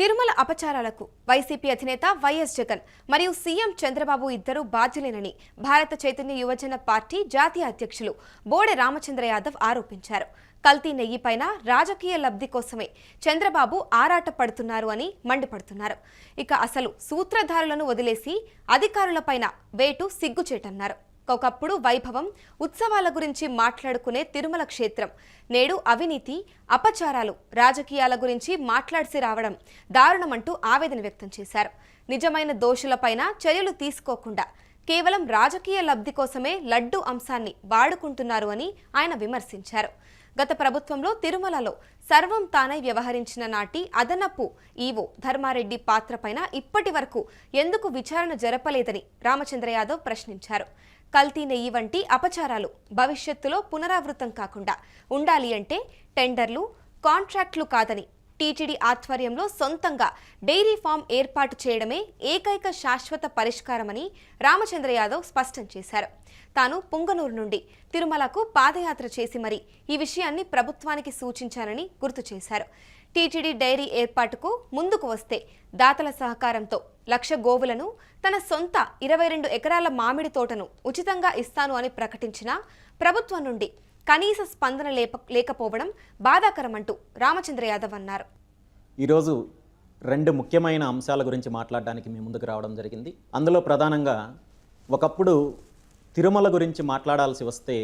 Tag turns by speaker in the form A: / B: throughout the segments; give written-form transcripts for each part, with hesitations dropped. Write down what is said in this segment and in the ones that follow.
A: Tirumala అపచారాలకు YCP అధినేత YS Jagan మరియు CM Chandrababu ఇద్దరు బాధ్యులేనని భారత చైతన్య యువజన పార్టీ జాతీయ అధ్యక్షులు బోడే రామచంద్ర యాదవ్ ఆరోపించారు. కల్తీ నెయ్యిపైన రాజకీయ లబ్ధి కోసమే చంద్రబాబు ఆరాట పడుతున్నారు అని మండిపడుతున్నారు. ఇక అసలు సూత్రధారులను వదిలేసి అధికారులపైన వేటు సిగ్గుచేటన్నారు. ఒకప్పుడు వైభవం, ఉత్సవాల గురించి మాట్లాడుకునే తిరుమల క్షేత్రం నేడు అవినీతి, అపచారాలు, రాజకీయాల గురించి మాట్లాడిసి రావడం దారుణమంటూ ఆవేదన వ్యక్తం చేశారు. నిజమైన దోషులపైన చర్యలు తీసుకోకుండా కేవలం రాజకీయ లబ్ధి కోసమే లడ్డు అంశాన్ని వాడుకుంటున్నారు అని ఆయన విమర్శించారు. గత ప్రభుత్వంలో తిరుమలలో సర్వం తానై వ్యవహరించిన నాటి అదనపు ఈవో ధర్మారెడ్డి పాత్రపైన ఇప్పటి వరకు ఎందుకు విచారణ జరపలేదని రామచంద్ర యాదవ్ ప్రశ్నించారు. కల్తీ నెయ్యి వంటి అపచారాలు భవిష్యత్తులో పునరావృతం కాకుండా ఉండాలి అంటే టెండర్లు, కాంట్రాక్టులు కాదని టీటీడీ ఆధ్వర్యంలో సొంతంగా డైరీ ఫామ్ ఏర్పాటు చేయడమే ఏకైక శాశ్వత పరిష్కారమని రామచంద్ర యాదవ్ స్పష్టం చేశారు. తాను పుంగనూరు నుండి తిరుమలకు పాదయాత్ర చేసి మరీ ఈ విషయాన్ని ప్రభుత్వానికి సూచించానని గుర్తు చేశారు. టీటీడీ డైరీ ఏర్పాటుకు ముందుకు వస్తే దాతల సహకారంతో 1,00,000 గోవులను, తన సొంత 22 ఎకరాల మామిడి తోటను ఉచితంగా ఇస్తాను అని ప్రకటించినా ప్రభుత్వం నుండి కనీస స్పందన లేకపోవడం బాధాకరమంటూ రామచంద్ర యాదవ్ అన్నారు.
B: ఈరోజు 2 ముఖ్యమైన అంశాల గురించి మాట్లాడడానికి మీ ముందుకు రావడం జరిగింది. అందులో ప్రధానంగా ఒకప్పుడు తిరుమల గురించి మాట్లాడాల్సి వస్తే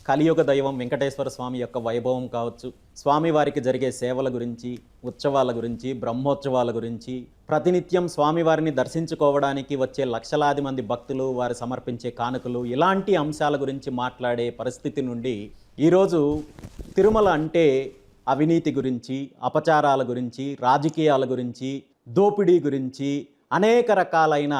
B: కలియుగ దైవం వెంకటేశ్వర స్వామి యొక్క వైభవం కావచ్చు, స్వామివారికి జరిగే సేవల గురించి, ఉత్సవాల గురించి, బ్రహ్మోత్సవాల గురించి, ప్రతినిత్యం స్వామివారిని దర్శించుకోవడానికి వచ్చే లక్షలాది మంది భక్తులు, వారు సమర్పించే కానుకలు, ఇలాంటి అంశాల గురించి మాట్లాడే పరిస్థితి నుండి ఈరోజు తిరుమల అంటే అవినీతి గురించి, అపచారాల గురించి, రాజకీయాల గురించి, దోపిడీ గురించి, అనేక రకాలైన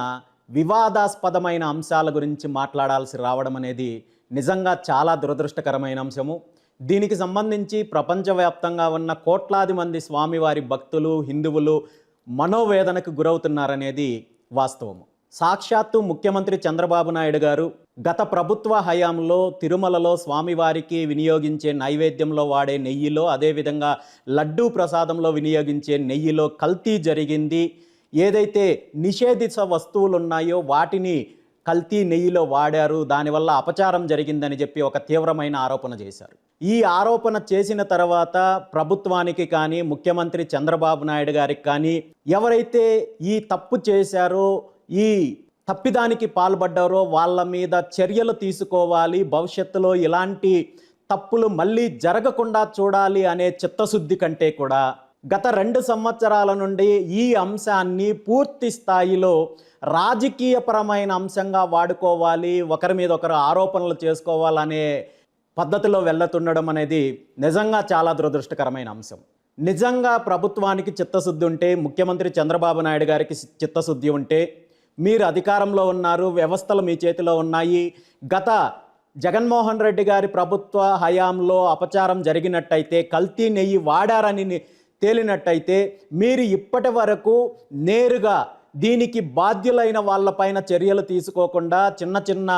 B: వివాదాస్పదమైన అంశాల గురించి మాట్లాడాల్సి రావడం అనేది నిజంగా చాలా దురదృష్టకరమైన అంశము. దీనికి సంబంధించి ప్రపంచవ్యాప్తంగా ఉన్న కోట్లాది మంది స్వామివారి భక్తులు, హిందువులు మనోవేదనకు గురవుతున్నారనేది వాస్తవము. సాక్షాత్తు ముఖ్యమంత్రి చంద్రబాబు నాయుడు గారు గత ప్రభుత్వ హయాంలో తిరుమలలో స్వామివారికి వినియోగించే నైవేద్యంలో వాడే నెయ్యిలో, అదేవిధంగా లడ్డూ ప్రసాదంలో వినియోగించే నెయ్యిలో కల్తీ జరిగింది, ఏదైతే నిషేధిత వస్తువులు ఉన్నాయో వాటిని కల్తీ నెయ్యిలో వాడారు, దానివల్ల అపచారం జరిగిందని చెప్పి ఒక తీవ్రమైన ఆరోపణ చేశారు. ఈ ఆరోపణ చేసిన తర్వాత ప్రభుత్వానికి కానీ, ముఖ్యమంత్రి చంద్రబాబు నాయుడు గారికి కానీ, ఎవరైతే ఈ తప్పు చేశారో, ఈ తప్పిదానికి పాల్పడ్డారో వాళ్ళ మీద చర్యలు తీసుకోవాలి, భవిష్యత్తులో ఇలాంటి తప్పులు మళ్ళీ జరగకుండా చూడాలి అనే చిత్తశుద్ధి కంటే కూడా గత 2 సంవత్సరాల నుండి ఈ అంశాన్ని పూర్తి స్థాయిలో రాజకీయపరమైన అంశంగా వాడుకోవాలి, ఒకరి మీద ఒకరు ఆరోపణలు చేసుకోవాలనే పద్ధతిలో వెళ్తుండడం అనేది నిజంగా చాలా దురదృష్టకరమైన అంశం. నిజంగా ప్రభుత్వానికి చిత్తశుద్ధి ఉంటే, ముఖ్యమంత్రి చంద్రబాబు నాయుడు గారికి చిత్తశుద్ధి ఉంటే, మీరు అధికారంలో ఉన్నారు, వ్యవస్థలు మీ చేతిలో ఉన్నాయి, గత జగన్మోహన్ రెడ్డి గారి ప్రభుత్వ హయాంలో అపచారం జరిగినట్టయితే, కల్తీ నెయ్యి వాడారని తేలినట్టయితే మీరు ఇప్పటి వరకు నేరుగా దీనికి బాధ్యులైన వాళ్ళపైన చర్యలు తీసుకోకుండా చిన్న చిన్న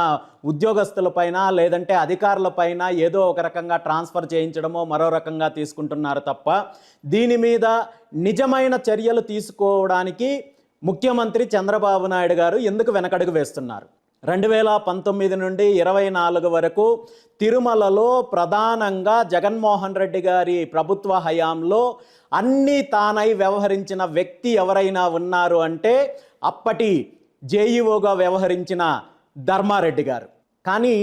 B: ఉద్యోగస్తులపైన లేదంటే అధికారులపైన ఏదో ఒక రకంగా ట్రాన్స్ఫర్ చేయించడమో మరో రకంగా తీసుకుంటున్నారు తప్ప దీని మీద నిజమైన చర్యలు తీసుకోవడానికి ముఖ్యమంత్రి చంద్రబాబు నాయుడు గారు ఎందుకు వెనకడుగు వేస్తున్నారు? 2019 నుండి 24 వరకు తిరుమలలో ప్రధానంగా జగన్మోహన్ రెడ్డి గారి ప్రభుత్వ హయాంలో అన్నీ తానై వ్యవహరించిన వ్యక్తి ఎవరైనా ఉన్నారు అంటే అప్పటి జేఈఓగా వ్యవహరించిన ధర్మారెడ్డి గారు. కానీ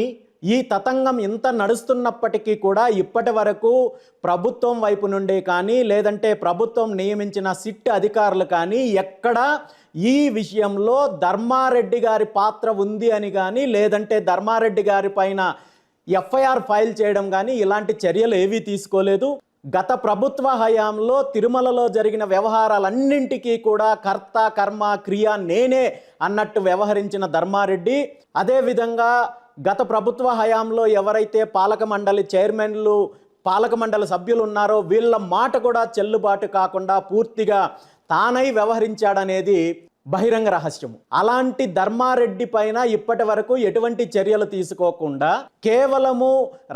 B: ఈ తతంగం ఇంత నడుస్తున్నప్పటికీ కూడా ఇప్పటి వరకు ప్రభుత్వం వైపు నుండి కానీ, లేదంటే ప్రభుత్వం నియమించిన సిట్ అధికారులు కానీ ఎక్కడ ఈ విషయంలో ధర్మారెడ్డి గారి పాత్ర ఉంది అని కానీ, లేదంటే ధర్మారెడ్డి గారి పైన ఎఫ్ఐఆర్ ఫైల్ చేయడం కానీ ఇలాంటి చర్యలు ఏవీ తీసుకోలేదు. గత ప్రభుత్వ హయాంలో తిరుమలలో జరిగిన వ్యవహారాలన్నింటికీ కూడా కర్త, కర్మ, క్రియ నేనే అన్నట్టు వ్యవహరించిన ధర్మారెడ్డి, అదేవిధంగా గత ప్రభుత్వ హయాంలో ఎవరైతే పాలక మండలి చైర్మన్లు, పాలక మండలి సభ్యులు ఉన్నారో వీళ్ళ మాట కూడా చెల్లుబాటు కాకుండా పూర్తిగా తానై వ్యవహరించాడనేది బహిరంగ రహస్యము. అలాంటి ధర్మారెడ్డి పైన ఇప్పటి వరకు ఎటువంటి చర్యలు తీసుకోకుండా కేవలము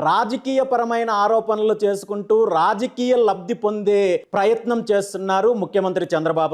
B: రాజకీయపరమైన ఆరోపణలు చేసుకుంటూ రాజకీయ లబ్ధి పొందే ప్రయత్నం చేస్తున్నారు ముఖ్యమంత్రి చంద్రబాబు